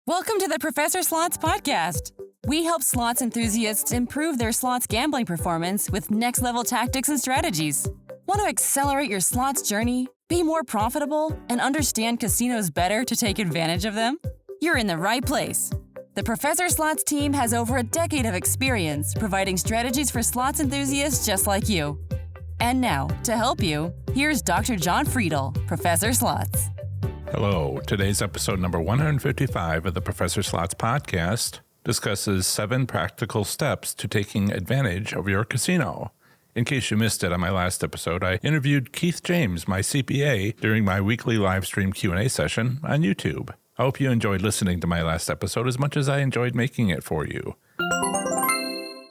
Welcome to the Professor Slots Podcast. We help slots enthusiasts improve their slots gambling performance with next-level tactics and strategies. Want to accelerate your slots journey, be more profitable, and understand casinos better to take advantage of them? You're in the right place. The Professor Slots team has over a decade of experience providing strategies for slots enthusiasts just like you. And now, to help you, here's Dr. John Friedel, Professor Slots. Hello. Today's episode number 155 of the Professor Slots Podcast discusses 7 practical steps to taking advantage of your casino. In case you missed it on my last episode, I interviewed Keith James, my CPA, during my weekly live stream Q&A session on YouTube. I hope you enjoyed listening to my last episode as much as I enjoyed making it for you.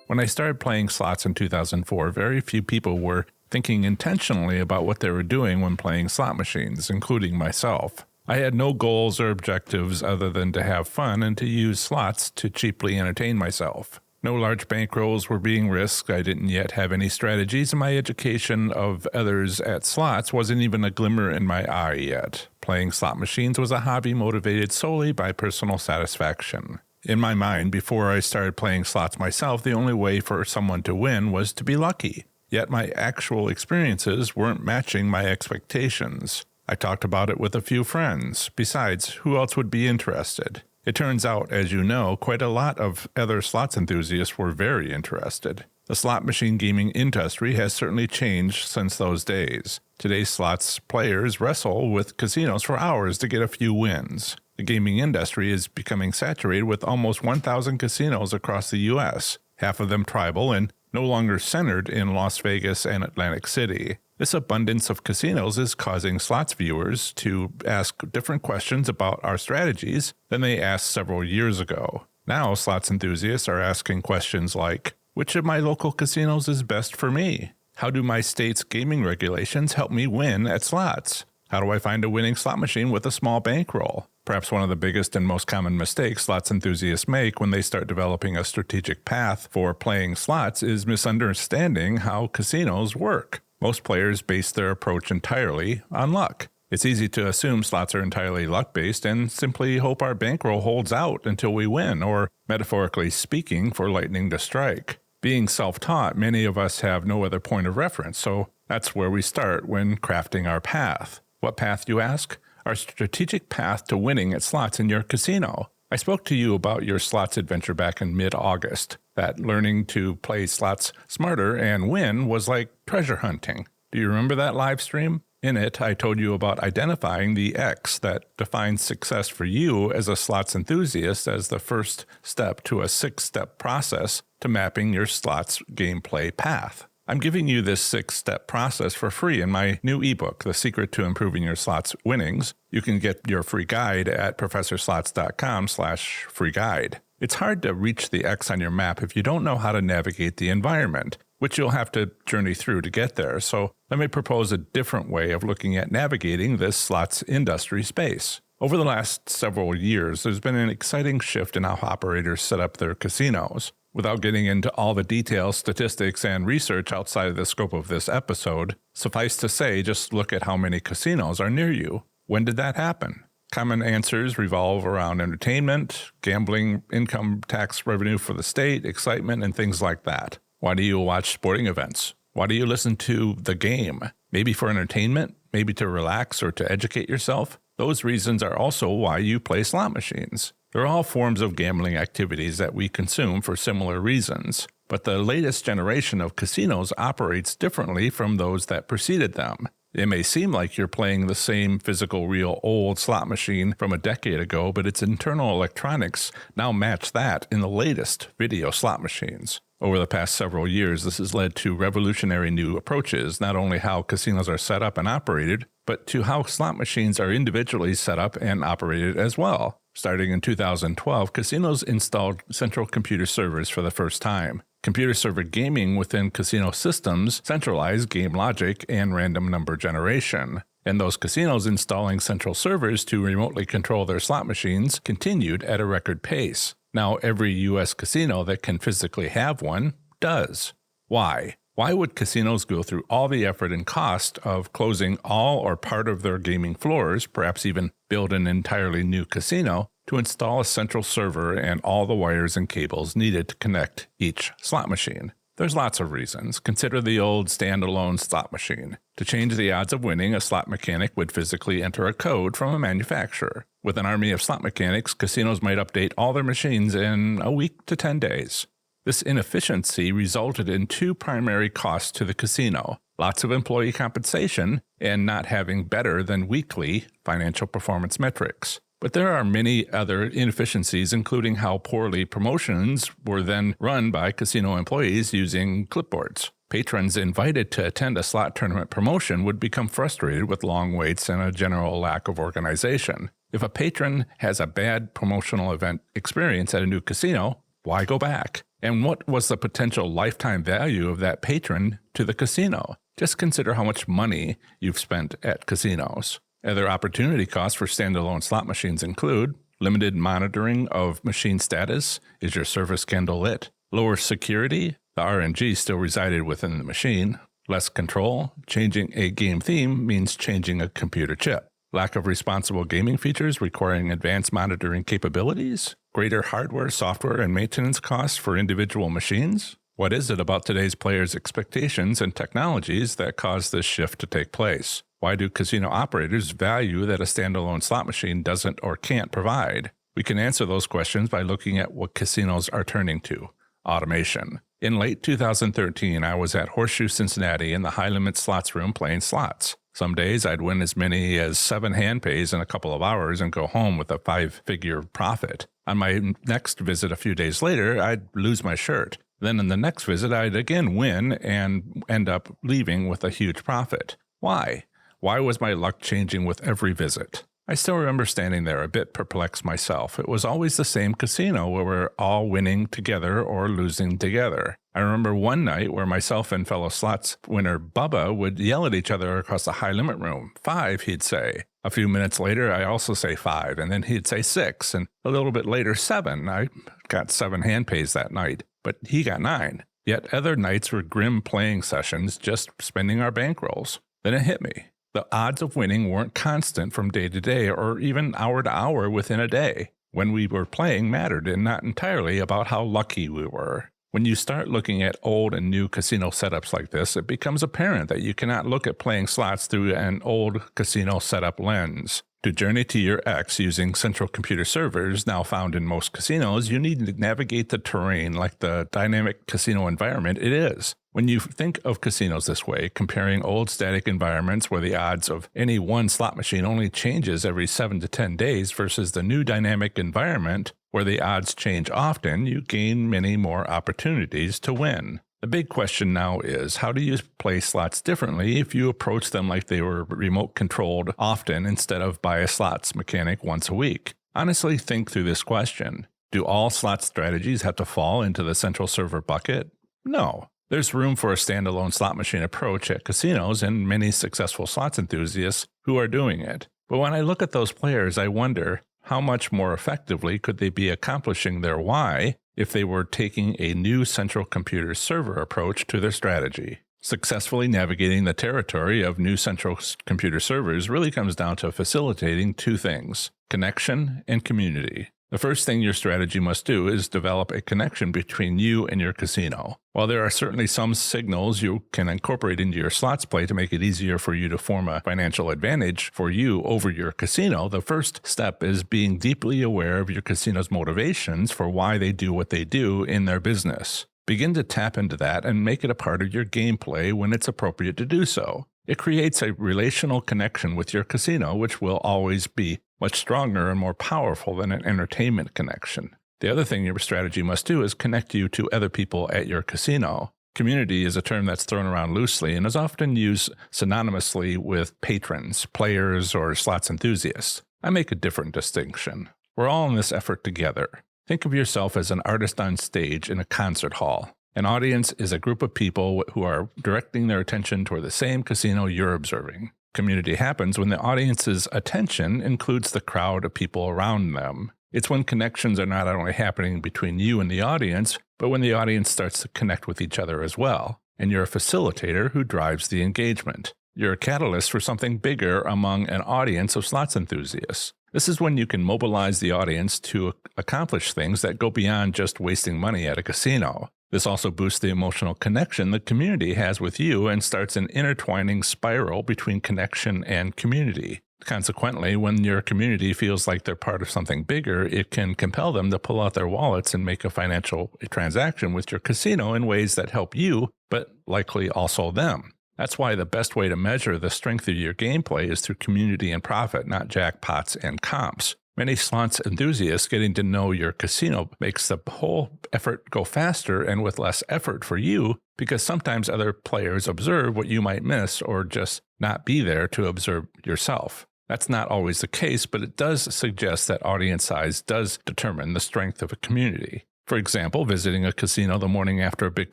When I started playing slots in 2004, very few people were thinking intentionally about what they were doing when playing slot machines, including myself. I had no goals or objectives other than to have fun and to use slots to cheaply entertain myself. No large bankrolls were being risked, I didn't yet have any strategies, and my education of others at slots wasn't even a glimmer in my eye yet. Playing slot machines was a hobby motivated solely by personal satisfaction. In my mind, before I started playing slots myself, the only way for someone to win was to be lucky. Yet my actual experiences weren't matching my expectations. I talked about it with a few friends. Besides, who else would be interested? It turns out, as you know, quite a lot of other slots enthusiasts were very interested. The slot machine gaming industry has certainly changed since those days. Today's slots players wrestle with casinos for hours to get a few wins. The gaming industry is becoming saturated with almost 1,000 casinos across the U.S., half of them tribal and no longer centered in Las Vegas and Atlantic City. This abundance of casinos is causing slots viewers to ask different questions about our strategies than they asked several years ago. Now, slots enthusiasts are asking questions like, which of my local casinos is best for me? How do my state's gaming regulations help me win at slots? How do I find a winning slot machine with a small bankroll? Perhaps one of the biggest and most common mistakes slots enthusiasts make when they start developing a strategic path for playing slots is misunderstanding how casinos work. Most players base their approach entirely on luck. It's easy to assume slots are entirely luck-based and simply hope our bankroll holds out until we win, or, metaphorically speaking, for lightning to strike. Being self-taught, many of us have no other point of reference, so that's where we start when crafting our path. What path, you ask? Our strategic path to winning at slots in your casino. I spoke to you about your slots adventure back in mid-August, that learning to play slots smarter and win was like treasure hunting. Do you remember that live stream? In it, I told you about identifying the X that defines success for you as a slots enthusiast as the first step to a 6-step process to mapping your slots gameplay path. I'm giving you this 6-step process for free in my new ebook, The Secret to Improving Your Slots Winnings. You can get your free guide at professorslots.com/free guide. It's hard to reach the X on your map if you don't know how to navigate the environment, which you'll have to journey through to get there. So let me propose a different way of looking at navigating this slots industry space. Over the last several years, there's been an exciting shift in how operators set up their casinos. Without getting into all the details, statistics, and research outside of the scope of this episode, suffice to say, just look at how many casinos are near you. When did that happen? Common answers revolve around entertainment, gambling, income tax revenue for the state, excitement, and things like that. Why do you watch sporting events? Why do you listen to the game? Maybe for entertainment? Maybe to relax or to educate yourself? Those reasons are also why you play slot machines. They're all forms of gambling activities that we consume for similar reasons, but the latest generation of casinos operates differently from those that preceded them. It may seem like you're playing the same physical, real, old slot machine from a decade ago, but its internal electronics now match that in the latest video slot machines. Over the past several years, this has led to revolutionary new approaches, not only how casinos are set up and operated, but to how slot machines are individually set up and operated as well. Starting in 2012, casinos installed central computer servers for the first time. Computer server gaming within casino systems centralized game logic and random number generation. And those casinos installing central servers to remotely control their slot machines continued at a record pace. Now every U.S. casino that can physically have one does. Why? Why would casinos go through all the effort and cost of closing all or part of their gaming floors, perhaps even build an entirely new casino, to install a central server and all the wires and cables needed to connect each slot machine? There's lots of reasons. Consider the old standalone slot machine. To change the odds of winning, a slot mechanic would physically enter a code from a manufacturer. With an army of slot mechanics, casinos might update all their machines in a week to 10 days. This inefficiency resulted in two primary costs to the casino: lots of employee compensation and not having better than weekly financial performance metrics. But there are many other inefficiencies, including how poorly promotions were then run by casino employees using clipboards. Patrons invited to attend a slot tournament promotion would become frustrated with long waits and a general lack of organization. If a patron has a bad promotional event experience at a new casino, why go back? And what was the potential lifetime value of that patron to the casino? Just consider how much money you've spent at casinos. Other opportunity costs for standalone slot machines include limited monitoring of machine status. Is your service candle lit? Lower security. The RNG still resided within the machine. Less control. Changing a game theme means changing a computer chip. Lack of responsible gaming features requiring advanced monitoring capabilities. Greater hardware, software, and maintenance costs for individual machines. What is it about today's players' expectations and technologies that caused this shift to take place? Why do casino operators value that a standalone slot machine doesn't or can't provide? We can answer those questions by looking at what casinos are turning to: automation. In late 2013, I was at Horseshoe Cincinnati in the high-limit slots room playing slots. Some days I'd win as many as 7 hand pays in a couple of hours and go home with a 5-figure profit. On my next visit a few days later, I'd lose my shirt. Then in the next visit, I'd again win and end up leaving with a huge profit. Why? Why was my luck changing with every visit? I still remember standing there a bit perplexed myself. It was always the same casino where we're all winning together or losing together. I remember one night where myself and fellow slots winner Bubba would yell at each other across the high limit room. 5, he'd say. A few minutes later, I also say 5, and then he'd say 6, and a little bit later 7. I got 7 hand pays that night, but he got 9. Yet other nights were grim playing sessions, just spending our bankrolls. Then it hit me. The odds of winning weren't constant from day to day or even hour to hour within a day. When we were playing mattered and not entirely about how lucky we were. When you start looking at old and new casino setups like this, it becomes apparent that you cannot look at playing slots through an old casino setup lens. To journey to your X using central computer servers now found in most casinos, you need to navigate the terrain like the dynamic casino environment it is. When you think of casinos this way, comparing old static environments where the odds of any one slot machine only changes every 7 to 10 days versus the new dynamic environment where the odds change often, you gain many more opportunities to win. The big question now is, how do you play slots differently if you approach them like they were remote controlled often instead of by a slots mechanic once a week? Honestly, think through this question. Do all slot strategies have to fall into the central server bucket? No. There's room for a standalone slot machine approach at casinos and many successful slots enthusiasts who are doing it. But when I look at those players, I wonder how much more effectively could they be accomplishing their why if they were taking a new central computer server approach to their strategy. Successfully navigating the territory of new central computer servers really comes down to facilitating 2 things: connection and community. The first thing your strategy must do is develop a connection between you and your casino. While there are certainly some signals you can incorporate into your slots play to make it easier for you to form a financial advantage for you over your casino, the first step is being deeply aware of your casino's motivations for why they do what they do in their business. Begin to tap into that and make it a part of your gameplay when it's appropriate to do so. It creates a relational connection with your casino, which will always be much stronger and more powerful than an entertainment connection. The other thing your strategy must do is connect you to other people at your casino. Community is a term that's thrown around loosely and is often used synonymously with patrons, players, or slots enthusiasts. I make a different distinction. We're all in this effort together. Think of yourself as an artist on stage in a concert hall. An audience is a group of people who are directing their attention toward the same casino you're observing. Community happens when the audience's attention includes the crowd of people around them. It's when connections are not only happening between you and the audience, but when the audience starts to connect with each other as well. And you're a facilitator who drives the engagement. You're a catalyst for something bigger among an audience of slots enthusiasts. This is when you can mobilize the audience to accomplish things that go beyond just wasting money at a casino. This also boosts the emotional connection the community has with you and starts an intertwining spiral between connection and community. Consequently, when your community feels like they're part of something bigger, it can compel them to pull out their wallets and make a financial transaction with your casino in ways that help you, but likely also them. That's why the best way to measure the strength of your gameplay is through community and profit, not jackpots and comps. Many slots enthusiasts getting to know your casino makes the whole effort go faster and with less effort for you, because sometimes other players observe what you might miss or just not be there to observe yourself. That's not always the case, but it does suggest that audience size does determine the strength of a community. For example, visiting a casino the morning after a big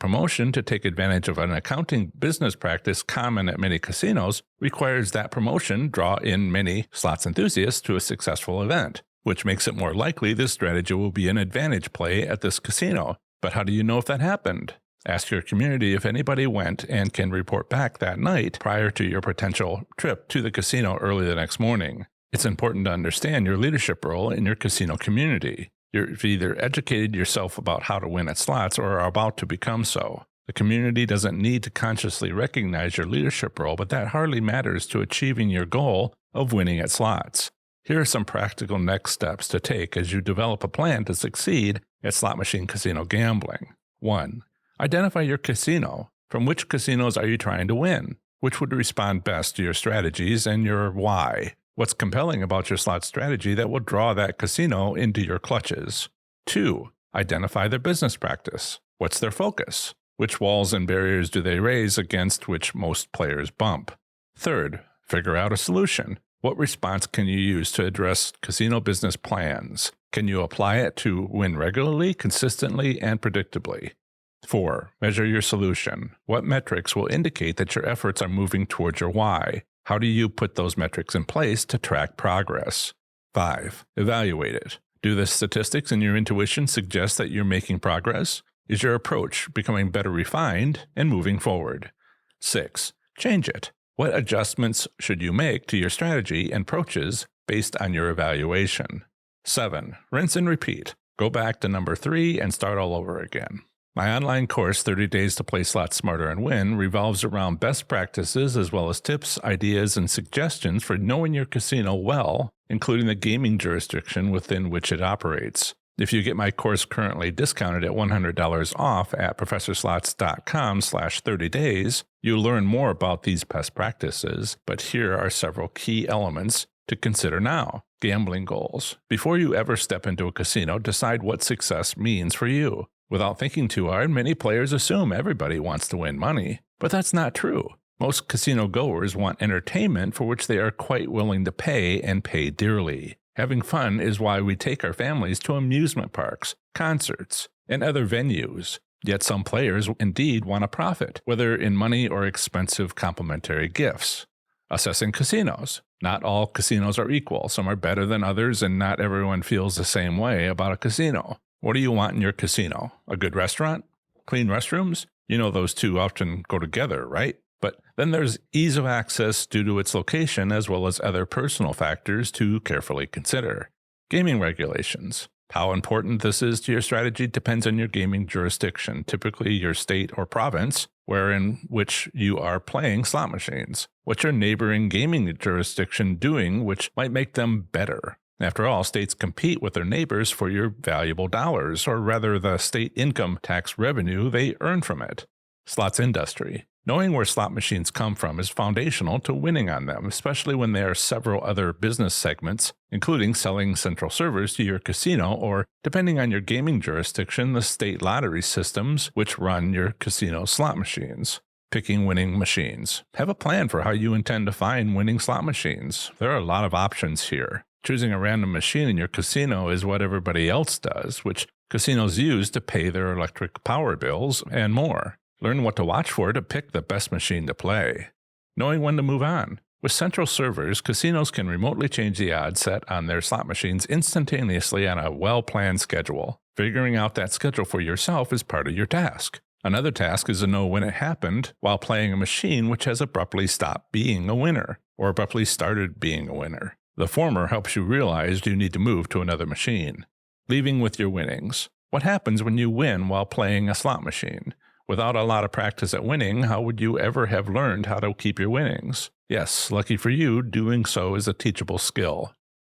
promotion to take advantage of an accounting business practice common at many casinos requires that promotion draw in many slots enthusiasts to a successful event, which makes it more likely this strategy will be an advantage play at this casino. But how do you know if that happened? Ask your community if anybody went and can report back that night prior to your potential trip to the casino early the next morning. It's important to understand your leadership role in your casino community. You've either educated yourself about how to win at slots or are about to become so. The community doesn't need to consciously recognize your leadership role, but that hardly matters to achieving your goal of winning at slots. Here are some practical next steps to take as you develop a plan to succeed at slot machine casino gambling. 1. Identify your casino. From which casinos are you trying to win? Which would respond best to your strategies and your why? What's compelling about your slot strategy that will draw that casino into your clutches? 2. Identify their business practice. What's their focus? Which walls and barriers do they raise against which most players bump? 3. Figure out a solution. What response can you use to address casino business plans? Can you apply it to win regularly, consistently, and predictably? 4. Measure your solution. What metrics will indicate that your efforts are moving towards your why? How do you put those metrics in place to track progress? 5. Evaluate it. Do the statistics and your intuition suggest that you're making progress? Is your approach becoming better refined and moving forward? 6. Change it. What adjustments should you make to your strategy and approaches based on your evaluation? 7. Rinse and repeat. Go back to number 3 and start all over again. My online course, 30 Days to Play Slots Smarter and Win, revolves around best practices as well as tips, ideas, and suggestions for knowing your casino well, including the gaming jurisdiction within which it operates. If you get my course currently discounted at $100 off at professorslots.com/30days, you'll learn more about these best practices, but here are several key elements to consider now. Gambling goals. Before you ever step into a casino, decide what success means for you. Without thinking too hard, many players assume everybody wants to win money, but that's not true. Most casino goers want entertainment for which they are quite willing to pay and pay dearly. Having fun is why we take our families to amusement parks, concerts, and other venues. Yet some players indeed want a profit, whether in money or expensive complimentary gifts. Assessing casinos. Not all casinos are equal. Some are better than others, and not everyone feels the same way about a casino. What do you want in your casino? A good restaurant? Clean restrooms? You know those two often go together, right? But then there's ease of access due to its location as well as other personal factors to carefully consider. Gaming regulations. How important this is to your strategy depends on your gaming jurisdiction, typically your state or province, wherein which you are playing slot machines. What's your neighboring gaming jurisdiction doing which might make them better? After all, states compete with their neighbors for your valuable dollars, or rather the state income tax revenue they earn from it. Slots industry. Knowing where slot machines come from is foundational to winning on them, especially when there are several other business segments, including selling central servers to your casino or, depending on your gaming jurisdiction, the state lottery systems which run your casino slot machines. Picking winning machines. Have a plan for how you intend to find winning slot machines. There are a lot of options here. Choosing a random machine in your casino is what everybody else does, which casinos use to pay their electric power bills and more. Learn what to watch for to pick the best machine to play. Knowing when to move on. With central servers, casinos can remotely change the odds set on their slot machines instantaneously on a well-planned schedule. Figuring out that schedule for yourself is part of your task. Another task is to know when it happened while playing a machine which has abruptly stopped being a winner, or abruptly started being a winner. The former helps you realize you need to move to another machine. Leaving with your winnings. What happens when you win while playing a slot machine? Without a lot of practice at winning, how would you ever have learned how to keep your winnings? Yes, lucky for you, doing so is a teachable skill.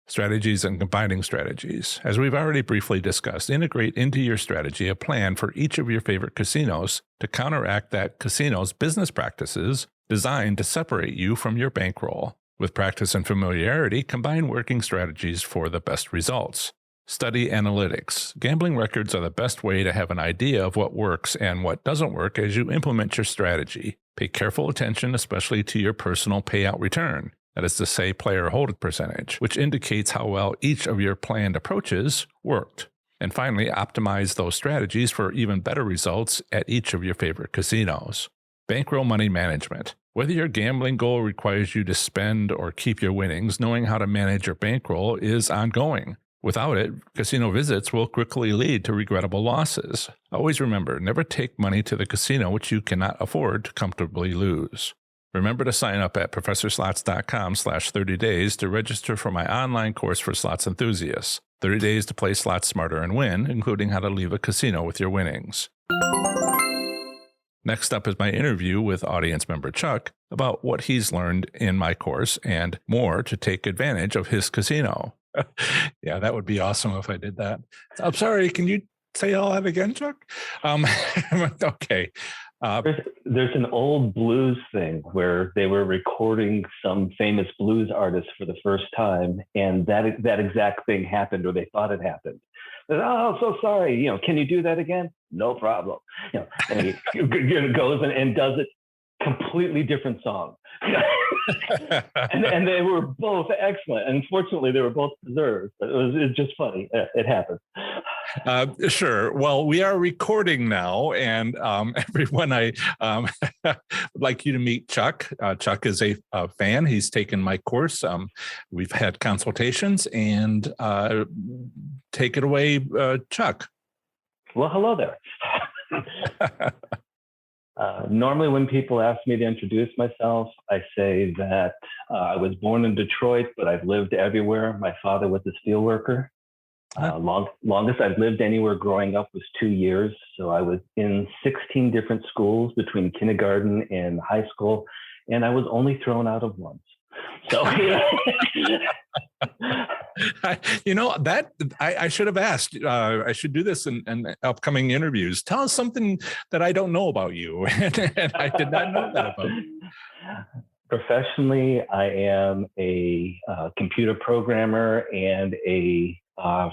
Strategies and combining strategies. As we've already briefly discussed, integrate into your strategy a plan for each of your favorite casinos to counteract that casino's business practices designed to separate you from your bankroll. With practice and familiarity, combine working strategies for the best results. Study analytics. Gambling records are the best way to have an idea of what works and what doesn't work as you implement your strategy. Pay careful attention, especially to your personal payout return. That is to say, player hold percentage, which indicates how well each of your planned approaches worked. And finally, optimize those strategies for even better results at each of your favorite casinos. Bankroll money management. Whether your gambling goal requires you to spend or keep your winnings, knowing how to manage your bankroll is ongoing. Without it, casino visits will quickly lead to regrettable losses. Always remember, never take money to the casino which you cannot afford to comfortably lose. Remember to sign up at professorslots.com/30 days to register for my online course for slots enthusiasts. 30 days to play slots smarter and win, including how to leave a casino with your winnings. Next up is my interview with audience member Chuck about what he's learned in my course and more to take advantage of his casino. Yeah, that would be awesome if I did that. I'm sorry, can you say all that again, Chuck? Okay. There's an old blues thing where they were recording some famous blues artist for the first time, and that exact thing happened, or they thought it happened. Oh, so sorry. Can you do that again? No problem. And he goes and does it. Completely different song. and they were both excellent. Unfortunately, they were both preserved, but it's just funny. It happens. Sure. Well, we are recording now, and everyone, I would like you to meet Chuck. Chuck is a fan. He's taken my course. We've had consultations, and take it away, Chuck. Well, hello there. Normally when people ask me to introduce myself, I say that I was born in Detroit, but I've lived everywhere. My father was a steelworker. Longest I've lived anywhere growing up was 2 years. So I was in 16 different schools between kindergarten and high school, and I was only thrown out of once. So, I should have asked. I should do this in upcoming interviews. Tell us something that I don't know about you, and I did not know that about you. Professionally, I am a computer programmer and a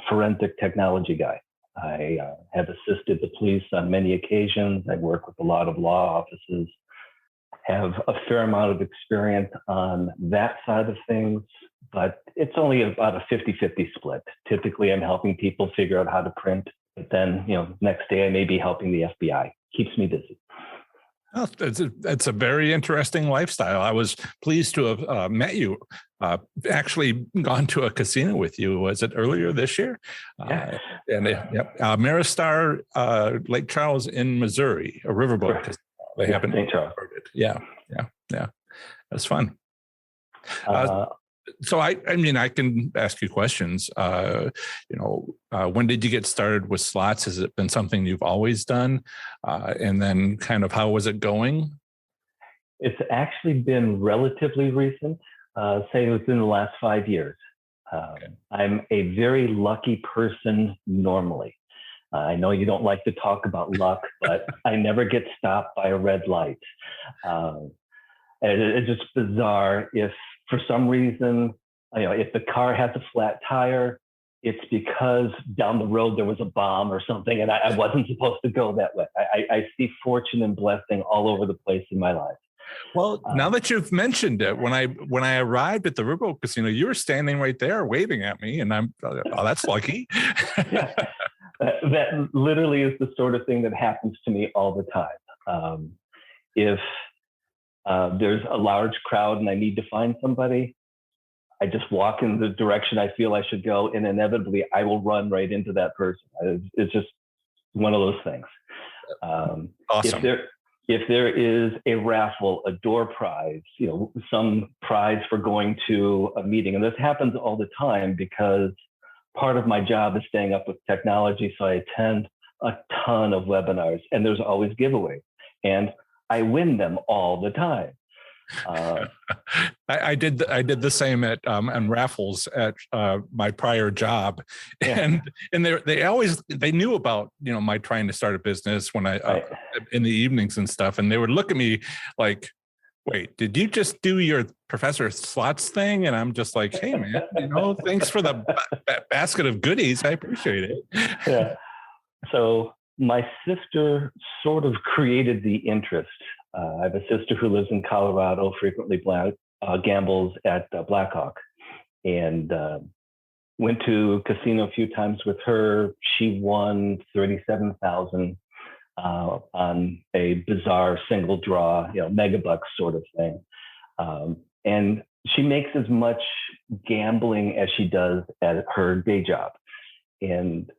forensic technology guy. I have assisted the police on many occasions. I work with a lot of law offices. Have a fair amount of experience on that side of things, but it's only about a 50-50 split. Typically, I'm helping people figure out how to print, but then, next day I may be helping the FBI. Keeps me busy. Oh, it's a very interesting lifestyle. I was pleased to have met you, actually gone to a casino with you. Was it earlier this year? Yeah. Maristar Lake Charles in Missouri, a riverboat casino. They haven't. St. Charles. Yeah. That's fun. So I can ask you questions. When did you get started with slots? Has it been something you've always done? And then kind of how was it going? It's actually been relatively recent, say within the last 5 years. Okay. I'm a very lucky person normally. I know you don't like to talk about luck, but I never get stopped by a red light. It's just bizarre. If for some reason, if the car has a flat tire, it's because down the road there was a bomb or something, and I wasn't supposed to go that way. I see fortune and blessing all over the place in my life. Well, now that you've mentioned it, when I arrived at the riverboat casino, you were standing right there waving at me, and I'm, oh, that's lucky. Yeah. That literally is the sort of thing that happens to me all the time. If there's a large crowd and I need to find somebody, I just walk in the direction I feel I should go, and inevitably I will run right into that person. It's just one of those things. Awesome. if there is a raffle, a door prize, some prize for going to a meeting, and this happens all the time because part of my job is staying up with technology, so I attend a ton of webinars, and there's always giveaways, and I win them all the time. I did the same at on raffles at my prior job, and they knew about my trying to start a business when I in the evenings and stuff, and they would look at me like, wait, did you just do your Professor Slots thing? And I'm just like, hey man, thanks for the basket of goodies, I appreciate it. Yeah. So my sister sort of created the interest. I have a sister who lives in Colorado, frequently gambles at Blackhawk, and went to casino a few times with her. She won $37,000 on a bizarre single draw, megabucks sort of thing. And she makes as much gambling as she does at her day job. And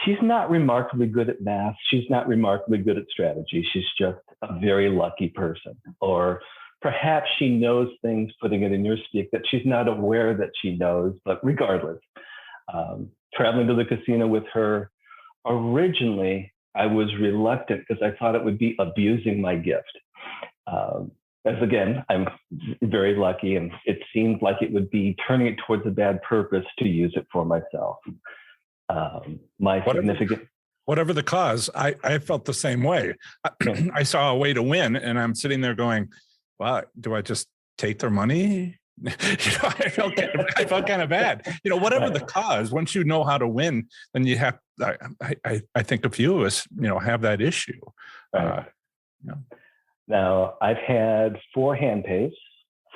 she's not remarkably good at math. She's not remarkably good at strategy. She's just a very lucky person. Or perhaps she knows things, putting it in your speak, that she's not aware that she knows, but regardless, traveling to the casino with her, originally, I was reluctant because I thought it would be abusing my gift. As again, I'm very lucky, and it seemed like it would be turning it towards a bad purpose to use it for myself. Whatever the cause, I felt the same way. I saw a way to win, and I'm sitting there going, wow, do I just take their money? I felt kind of bad. Whatever the cause, once you know how to win, then you have, I think a few of us, have that issue. Right. Now, I've had 4 hand pays,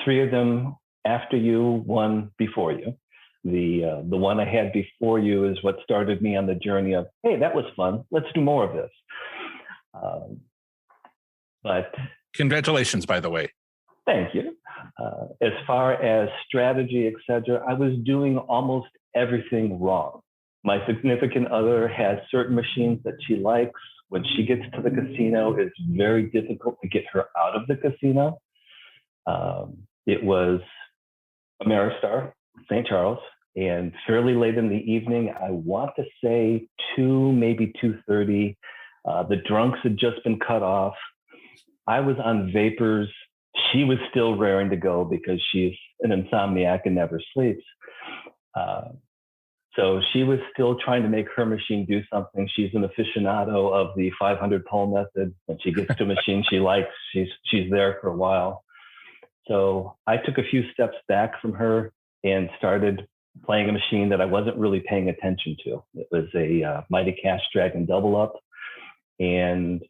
3 of them after you, 1 before you. The one I had before you is what started me on the journey of, hey, that was fun. Let's do more of this. But congratulations, by the way. Thank you. As far as strategy, etc., I was doing almost everything wrong. My significant other has certain machines that she likes. When she gets to the casino, it's very difficult to get her out of the casino. It was Ameristar, St. Charles, and fairly late in the evening, I want to say 2, maybe 2:30. The drunks had just been cut off. I was on vapors. She was still raring to go because she's an insomniac and never sleeps. So she was still trying to make her machine do something. She's an aficionado of the 500 pole method. When she gets to a machine she likes, she's there for a while. So I took a few steps back from her and started playing a machine that I wasn't really paying attention to. It was a Mighty Cash Dragon double up. And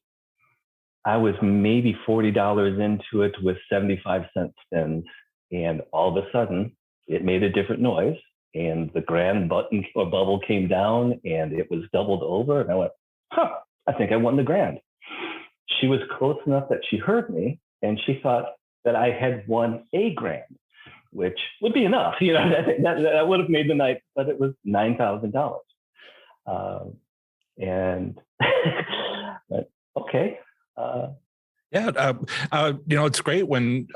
I was maybe $40 into it with 75-cent spins. And all of a sudden, it made a different noise. And the grand button or bubble came down and it was doubled over. And I went, I think I won the grand. She was close enough that she heard me, and she thought that I had won a grand, which would be enough. That would have made the night, but it was $9,000. And but, okay. It's great when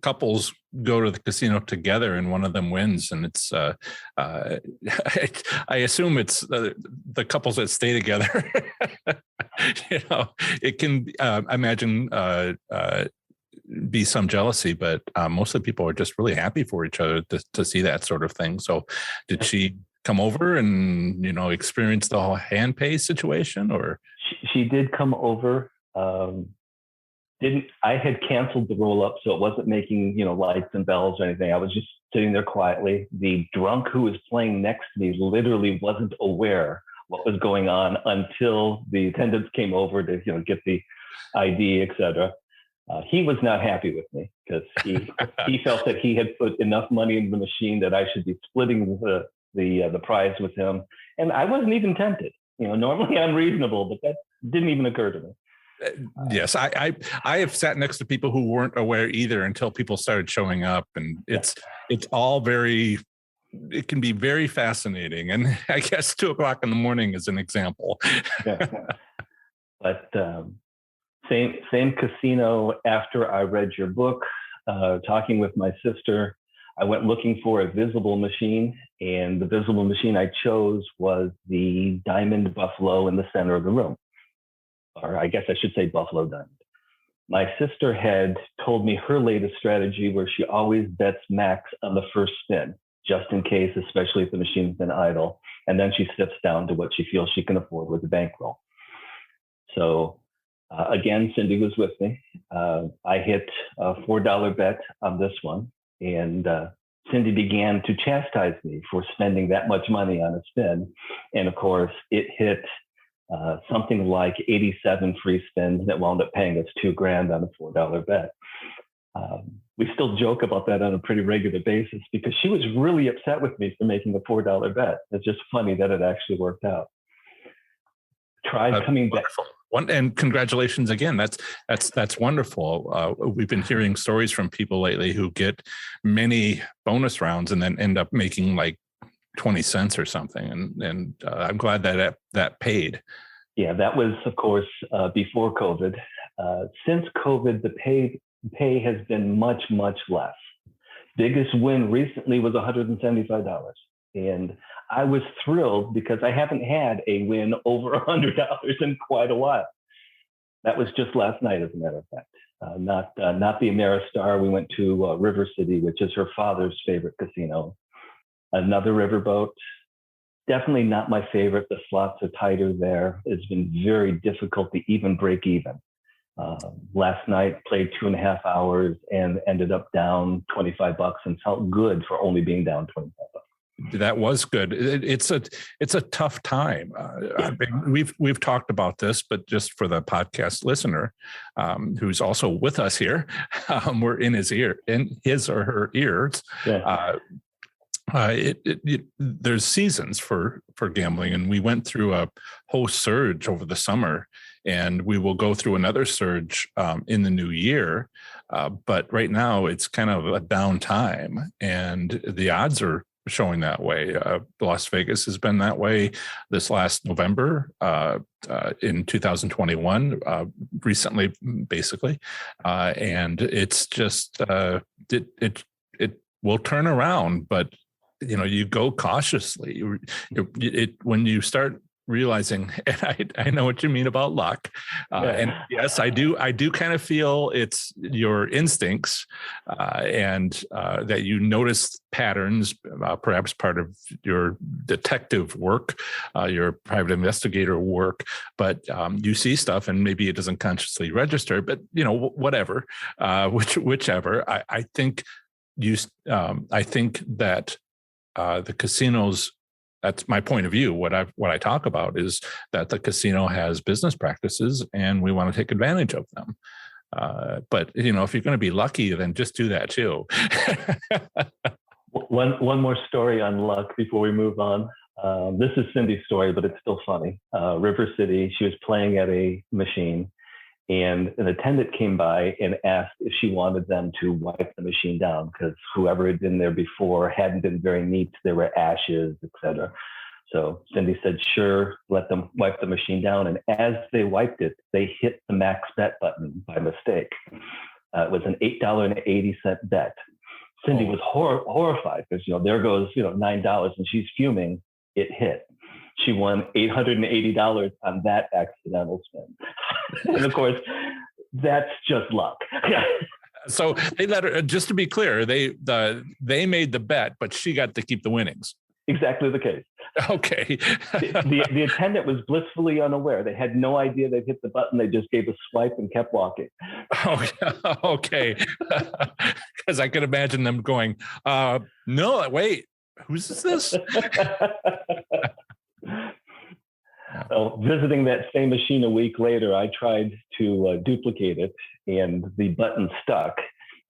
couples go to the casino together and one of them wins, and it's I assume it's the couples that stay together. It can imagine be some jealousy, but most of the people are just really happy for each other to see that sort of thing. So did she come over and experience the whole hand pay situation, or she did come over? I had canceled the roll up, so it wasn't making, lights and bells or anything. I was just sitting there quietly. The drunk who was playing next to me literally wasn't aware what was going on until the attendants came over to, get the ID, etc. He was not happy with me because he felt that he had put enough money into the machine that I should be splitting the prize with him. And I wasn't even tempted. Normally I'm reasonable, but that didn't even occur to me. Yes, I have sat next to people who weren't aware either until people started showing up, and it's all it can be very fascinating. And I guess 2:00 in the morning is an example. Yeah. But Same casino. After I read your book, talking with my sister, I went looking for a visible machine, and the visible machine I chose was the Diamond Buffalo in the center of the room, or I guess I should say Buffalo Diamond. My sister had told me her latest strategy where she always bets max on the first spin, just in case, especially if the machine's been idle. And then she steps down to what she feels she can afford with the bankroll. So again, Cindy was with me. I hit a $4 bet on this one. And Cindy began to chastise me for spending that much money on a spin. And of course, it hit something like 87 free spins that wound up paying us $2,000 on a $4 bet. We still joke about that on a pretty regular basis because she was really upset with me for making a $4 bet. It's just funny that it actually worked out. Tried coming back. And congratulations again. That's wonderful. We've been hearing stories from people lately who get many bonus rounds and then end up making like 20 cents or something. And I'm glad that paid. Yeah, that was, of course, before COVID. Since COVID, the pay has been much, much less. Biggest win recently was $175. And I was thrilled because I haven't had a win over $100 in quite a while. That was just last night, as a matter of fact. Not the Ameristar. We went to River City, which is her father's favorite casino. Another riverboat. Definitely not my favorite. The slots are tighter there. It's been very difficult to even break even. Last night, played 2.5 hours and ended up down $25 and felt good for only being down $25. That was good. It's a tough time. We've talked about this, but just for the podcast listener, who's also with us here, we're in his or her ears. Yeah. There's seasons for gambling, and we went through a whole surge over the summer, and we will go through another surge in the new year. But right now, it's kind of a down time, and the odds are showing that way. Las Vegas has been that way this last November in 2021, recently, basically, and it's just it will turn around, but you go cautiously. When you start realizing, and I know what you mean about luck, and yes, I do kind of feel it's your instincts, and that you notice patterns, perhaps part of your detective work, your private investigator work, but you see stuff and maybe it doesn't consciously register, but whatever, whichever. I think that the casinos, that's my point of view. What I talk about is that the casino has business practices and we want to take advantage of them. But if you're going to be lucky, then just do that too. One more story on luck before we move on. This is Cindy's story, but it's still funny. River City, she was playing at a machine, and an attendant came by and asked if she wanted them to wipe the machine down because whoever had been there before hadn't been very neat. There were ashes, etc. So Cindy said, sure, let them wipe the machine down. And as they wiped it, they hit the max bet button by mistake. It was an $8.80 bet. Cindy was horrified because, there goes, $9 and she's fuming. It hit. She won $880 on that accidental spin. And of course, that's just luck. So they let her, just to be clear, they made the bet, but she got to keep the winnings. Exactly the case. Okay. the attendant was blissfully unaware. They had no idea they'd hit the button. They just gave a swipe and kept walking. Okay. Because I could imagine them going, no, wait, who's this? Well, visiting that same machine a week later, I tried to duplicate it, and the button stuck,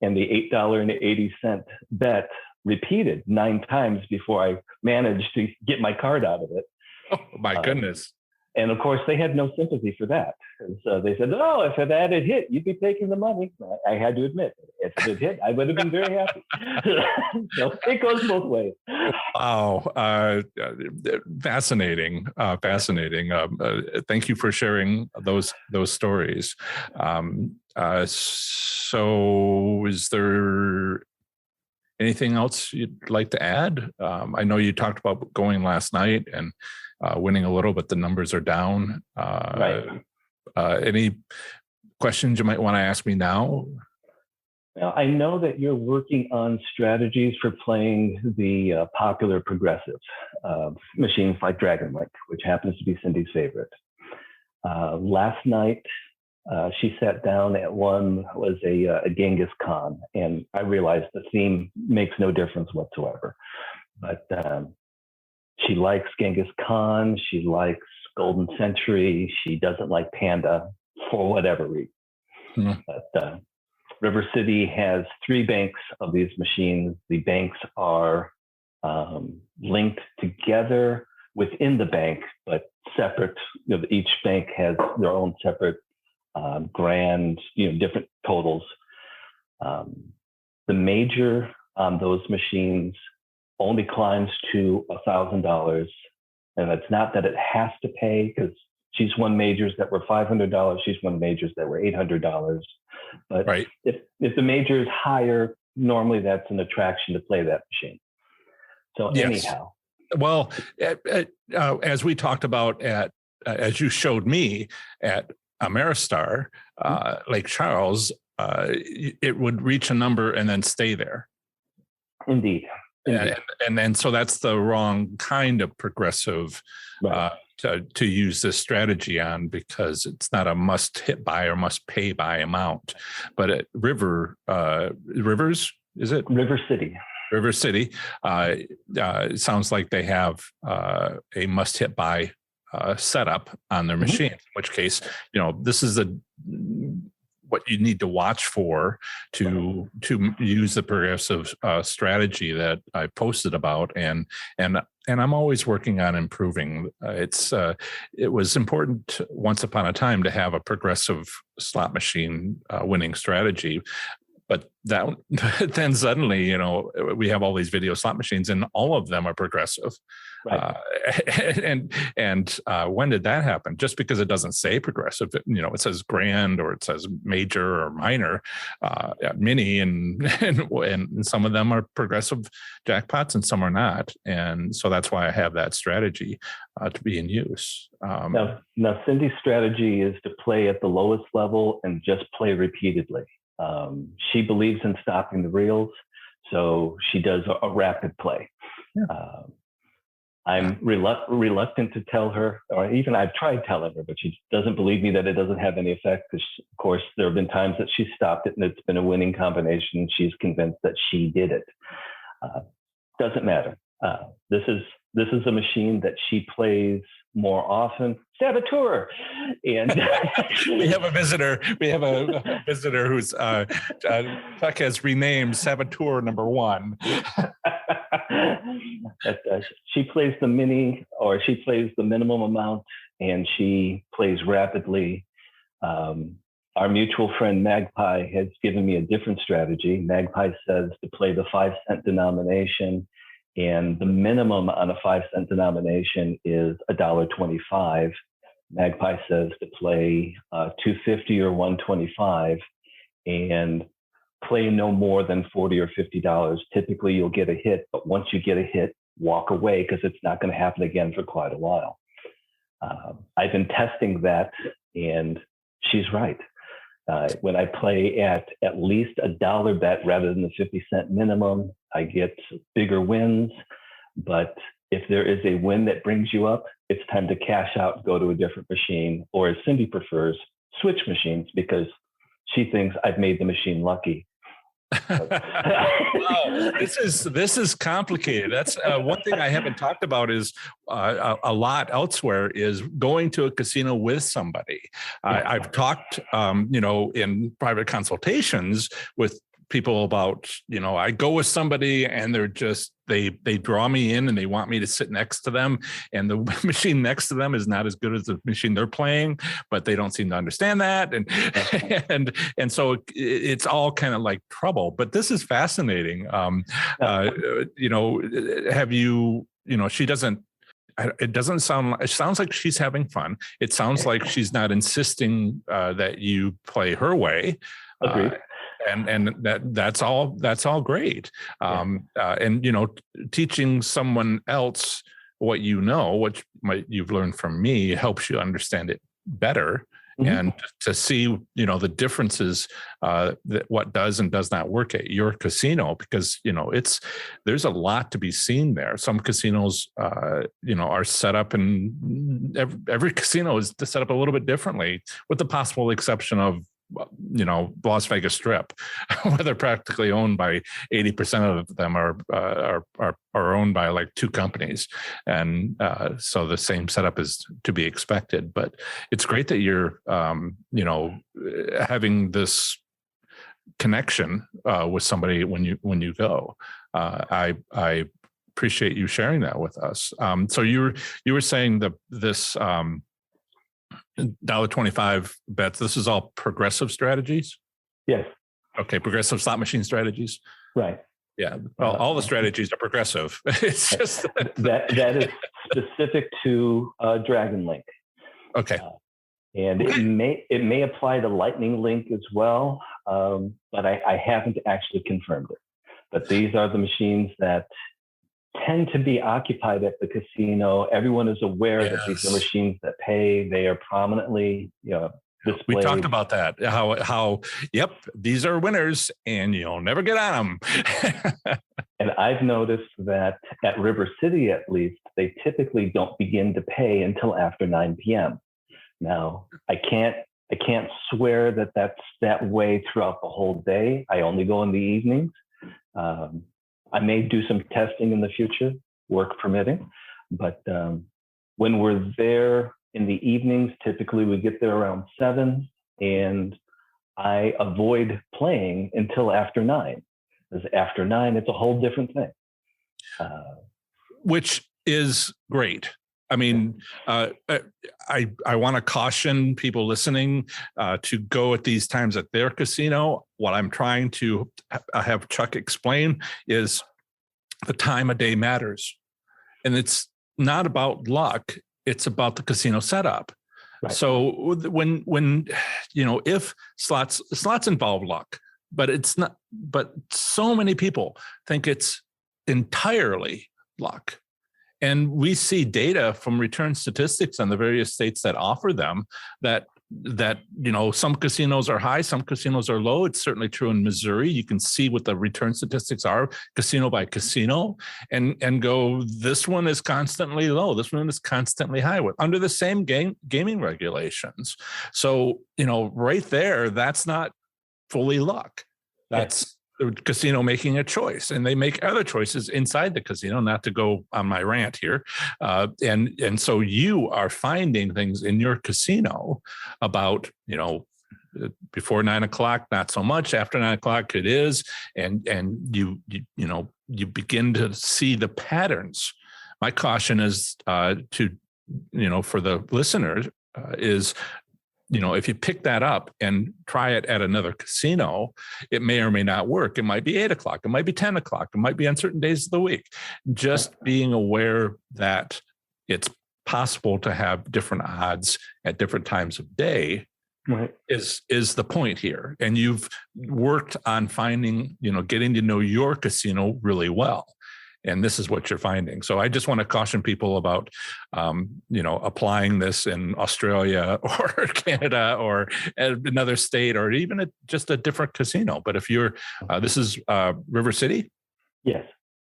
and the $8.80 bet repeated 9 times before I managed to get my card out of it. Oh, my goodness. And of course, they had no sympathy for that. So they said, oh, if that had hit, you'd be taking the money. I had to admit, if it had hit, I would have been very happy. So it goes both ways. Wow. Fascinating. Fascinating. Thank you for sharing those stories. So is there anything else you'd like to add? I know you talked about going last night and winning a little, but the numbers are down. Right. Any questions you might want to ask me now? Now, I know that you're working on strategies for playing the popular progressive machines like Dragon Link, which happens to be Cindy's favorite. Last night, she sat down at one was a Genghis Khan, and I realized the theme makes no difference whatsoever. But she likes Genghis Khan, she likes Golden Century, she doesn't like Panda for whatever reason. Mm-hmm. But River City has 3 banks of these machines. The banks are linked together within the bank, but separate. Each bank has their own separate different totals. The major on those machines only climbs to $1,000, and it's not that it has to pay, because she's won majors that were $500. She's won majors that were $800. But right. if the major is higher, normally that's an attraction to play that machine. So yes. Anyhow. Well, as we talked about as you showed me at Ameristar, Lake Charles, it would reach a number and then stay there. Indeed. And so that's the wrong kind of progressive right. To use this strategy on, because it's not a must hit by or must pay by amount. But at Rivers, is it? River City. River City. It sounds like they have a must hit by setup on their machine, in which case, this is what you need to watch for to use the progressive strategy that I posted about, and I'm always working on improving. It was important once upon a time to have a progressive slot machine winning strategy. But then suddenly, we have all these video slot machines, and all of them are progressive. Right. And when did that happen? Just because it doesn't say progressive, it says grand, or it says major or minor, mini, and some of them are progressive jackpots and some are not. And so that's why I have that strategy to be in use. Now, Cindy's strategy is to play at the lowest level and just play repeatedly. She believes in stopping the reels, so she does a rapid play. Yeah. I'm reluctant to tell her, or even I've tried telling her, but she doesn't believe me that it doesn't have any effect, because, of course, there have been times that she stopped it and it's been a winning combination. She's convinced that she did it. Doesn't matter. This is a machine that she plays more often. Saboteur. And we have a visitor. Who's Chuck has renamed Saboteur number 1. She plays the mini, or she plays the minimum amount, and she plays rapidly. Our mutual friend Magpie has given me a different strategy. Magpie says to play the 5-cent denomination, and the minimum on a 5-cent denomination is $1.25. Magpie says to play $2.50 or $1.25 and play no more than $40 or $50. Typically, you'll get a hit, but once you get a hit, walk away, because it's not going to happen again for quite a while. I've been testing that, and she's right. When I play at least $1 bet rather than the 50-cent minimum, I get bigger wins. But if there is a win that brings you up, it's time to cash out, go to a different machine, or as Cindy prefers, switch machines, because she thinks I've made the machine lucky. Wow, this is complicated. That's one thing I haven't talked about is a lot elsewhere is going to a casino with somebody. I've talked, in private consultations with people about, I go with somebody and they're just, they draw me in and they want me to sit next to them, and the machine next to them is not as good as the machine they're playing, but they don't seem to understand that. And so it's all kind of like trouble, but this is fascinating. Have you, she doesn't, it doesn't sound, it sounds like she's having fun. It sounds like she's not insisting that you play her way. Agreed. And that's all great. And teaching someone else what you've learned from me helps you understand it better. Mm-hmm. And to see, the differences, that what does and does not work at your casino, because, there's a lot to be seen there. Some casinos, are set up, and every casino is set up a little bit differently, with the possible exception of, Las Vegas Strip, where they're practically owned by 80% of them are owned by like two companies. And so the same setup is to be expected, but it's great that you're, having this connection with somebody when you go. I appreciate you sharing that with us. So you were saying this, $1.25 bets. This is all progressive strategies? Yes. Okay, progressive slot machine strategies. Right. Yeah. Well, all the strategies are progressive. It's just that is specific to Dragon Link. Okay. And it may apply to Lightning Link as well, but I haven't actually confirmed it. But these are the machines that tend to be occupied at the casino. Everyone is aware that these are machines that pay. They are prominently, displayed. We talked about that. How these are winners, and you'll never get on them. And I've noticed that at River City, at least, they typically don't begin to pay until after 9 p.m. Now, I can't swear that that's that way throughout the whole day. I only go in the evenings. I may do some testing in the future, work permitting, but when we're there in the evenings, typically we get there around 7, and I avoid playing until after 9. Because after 9, it's a whole different thing. Which is great. I mean, I want to caution people listening to go at these times at their casino. What I'm trying to have Chuck explain is the time of day matters. And it's not about luck. It's about the casino setup. Right. So when if slots involve luck, but it's not, but so many people think it's entirely luck. And we see data from return statistics on the various states that offer them that some casinos are high, some casinos are low. It's certainly true in Missouri. You can see what the return statistics are casino by casino, and go, this one is constantly low, this one is constantly high, under the same gaming regulations. So, right there, that's not fully luck. That's the casino making a choice, and they make other choices inside the casino, not to go on my rant here. And so you are finding things in your casino about, before 9 o'clock, not so much. After 9 o'clock, it is. And you begin to see the patterns. My caution is for the listeners is, if you pick that up and try it at another casino, it may or may not work. It might be 8 o'clock. It might be 10 o'clock. It might be on certain days of the week. Just being aware that it's possible to have different odds at different times of day is the point here. And you've worked on finding, getting to know your casino really well. And this is what you're finding. So I just want to caution people about, applying this in Australia or Canada or another state, or even just a different casino. But if you're, this is River City? Yes.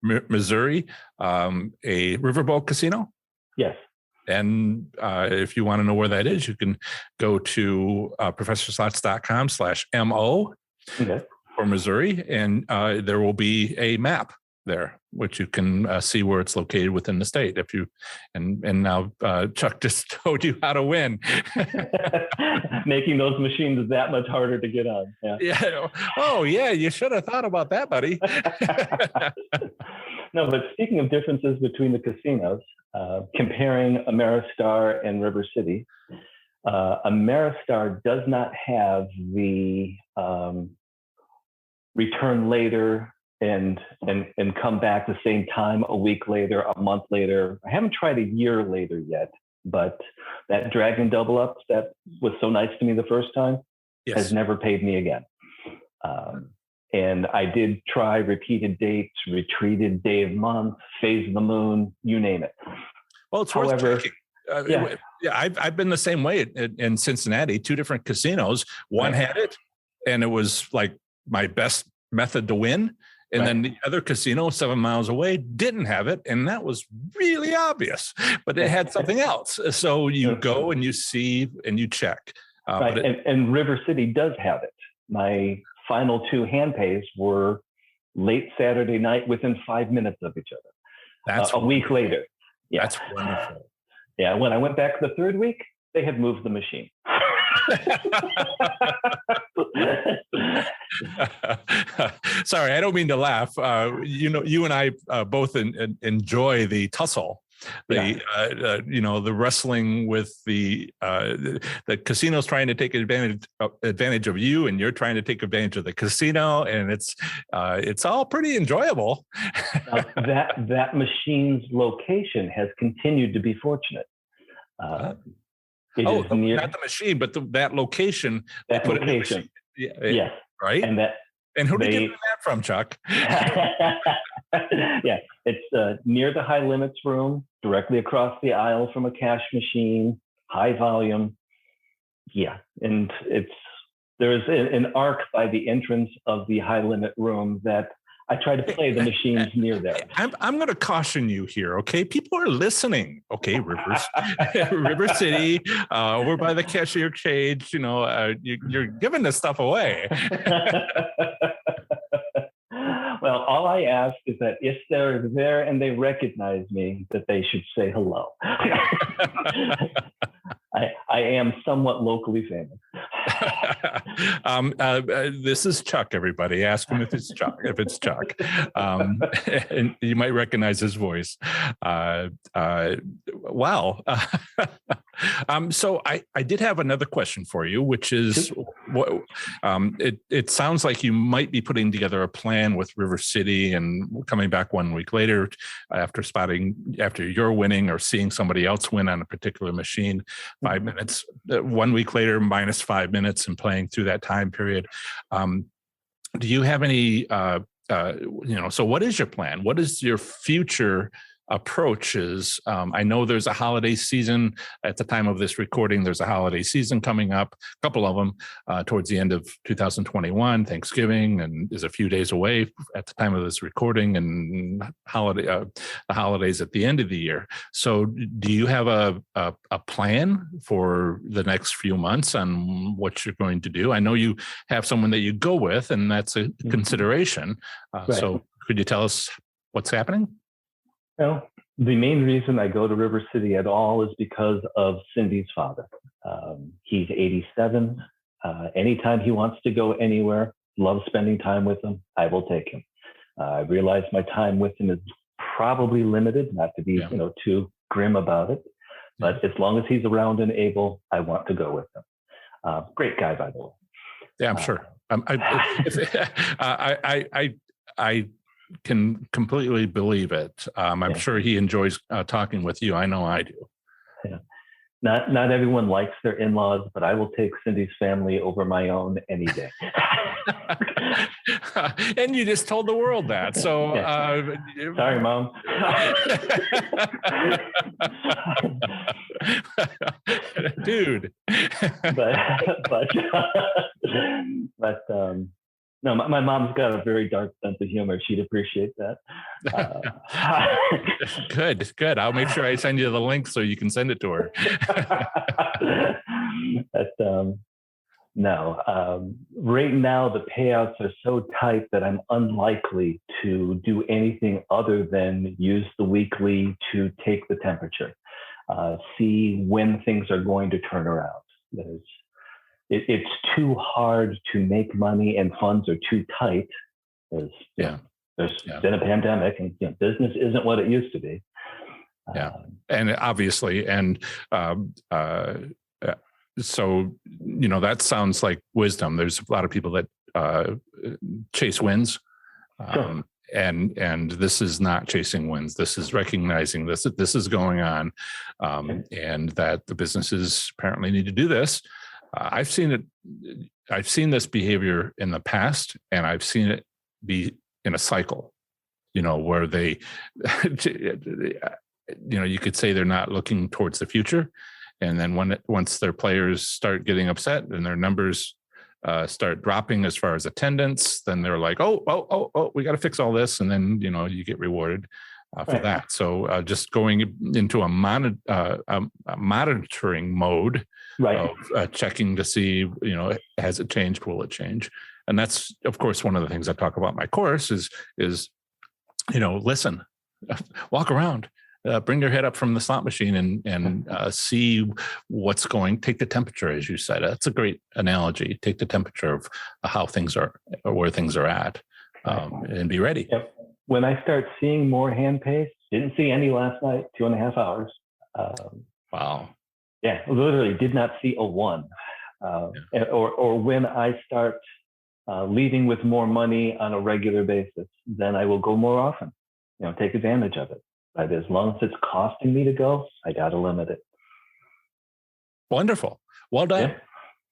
Missouri, a riverboat casino? Yes. And if you want to know where that is, you can go to professorslots.com/MO for Missouri, and there will be a map there, which you can see where it's located within the state. If you and now Chuck just told you how to win, making those machines that much harder to get on. Yeah. Oh, yeah. You should have thought about that, buddy. No, but speaking of differences between the casinos, comparing Ameristar and River City, Ameristar does not have the return later and come back the same time a week later, a month later. I haven't tried a year later yet, but that Dragon double ups that was so nice to me the first time has never paid me again. And I did try repeated dates, retreated day of month, phase of the moon, you name it. Well, it's worth checking. I've been the same way in Cincinnati, 2 different casinos. One had it, and it was like my best method to win. And then the other casino 7 miles away didn't have it. And that was really obvious, but it had something else. So you go and you see and you check. And River City does have it. My final 2 hand pays were late Saturday night within 5 minutes of each other. That's a week later. Yeah. That's wonderful. Yeah. When I went back the 3rd week, they had moved the machine. Sorry, I don't mean to laugh. You and I both enjoy the tussle, the wrestling with the casino's trying to take advantage of you, and you're trying to take advantage of the casino, and it's all pretty enjoyable. That machine's location has continued to be fortunate. Not the machine, but that location. That location. Yes. Right. And who did you get that from, Chuck? Yeah, it's near the high limits room, directly across the aisle from a cash machine, high volume. Yeah, and there's an arc by the entrance of the high limit room that I try to play the machines near there. I'm going to caution you here, okay? People are listening, okay? River City, over by the cashier cage. You're giving this stuff away. Well, all I ask is that if they're there and they recognize me, that they should say hello. I am somewhat locally famous. This is Chuck, everybody. Ask him if it's Chuck. And you might recognize his voice. Wow. So I did have another question for you, which is, it sounds like you might be putting together a plan with River City and coming back 1 week later after you're winning or seeing somebody else win on a particular machine, 5 minutes, 1 week later, minus 5 minutes, and playing through that time period. Do you have any, so what is your plan? What is your future approaches? I know there's a holiday season at the time of this recording. There's a holiday season coming up, a couple of them towards the end of 2021. Thanksgiving and is a few days away at the time of this recording, and the holidays at the end of the year. So do you have a plan for the next few months on what you're going to do? I know you have someone that you go with, and that's a consideration. So could you tell us what's happening? Well, the main reason I go to River City at all is because of Cindy's father. He's 87. Anytime he wants to go anywhere, loves spending time with him, I will take him. I realize my time with him is probably limited, not to be too grim about it, but as long as he's around and able, I want to go with him. Great guy, by the way. Yeah, I'm sure. I can completely believe it. I'm sure he enjoys talking with you. I know I do. Yeah. Not everyone likes their in-laws, but I will take Cindy's family over my own any day. And you just told the world that. So, sorry, Mom. Dude. but no, my mom's got a very dark sense of humor. She'd appreciate that. Good. I'll make sure I send you the link so you can send it to her. No. Right now, the payouts are so tight that I'm unlikely to do anything other than use the weekly to take the temperature, see when things are going to turn around. It's too hard to make money and funds are too tight. There's been a pandemic and business isn't what it used to be. And obviously, and so, that sounds like wisdom. There's a lot of people that chase wins. Sure. And this is not chasing wins. This is recognizing this is going on, and that the businesses apparently need to do this. I've seen it. I've seen this behavior in the past, and I've seen it be in a cycle, where they, you could say they're not looking towards the future. And then once their players start getting upset and their numbers start dropping as far as attendance, then they're like, oh, we got to fix all this. And then, you get rewarded for that. So just going into a monitoring mode of checking to see, has it changed? Will it change? And that's, of course, one of the things I talk about in my course is listen, walk around. Bring your head up from the slot machine and see what's going. Take the temperature, as you said. That's a great analogy. Take the temperature of how things are or where things are at, and be ready. Yep. When I start seeing more hand pace, didn't see any last night, 2.5 hours. Wow. Yeah, literally did not see a one. Or when I start leaving with more money on a regular basis, then I will go more often. Take advantage of it. But as long as it's costing me to go, I got to limit it. Wonderful. Well done.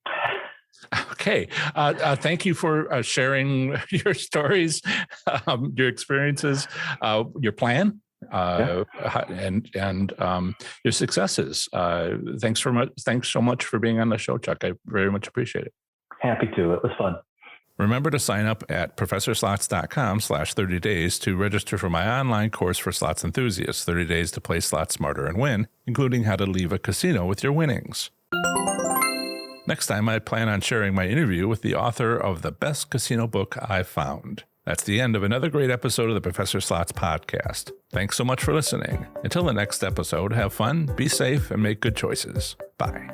Yeah. Okay. Thank you for sharing your stories, your experiences, your plan, and your successes. Thanks so much for being on the show, Chuck. I very much appreciate it. Happy to. It was fun. Remember to sign up at professorslots.com/30 days to register for my online course for slots enthusiasts, 30 days to play slots smarter and win, including how to leave a casino with your winnings. Next time, I plan on sharing my interview with the author of the best casino book I've found. That's the end of another great episode of the Professor Slots podcast. Thanks so much for listening. Until the next episode, have fun, be safe, and make good choices. Bye.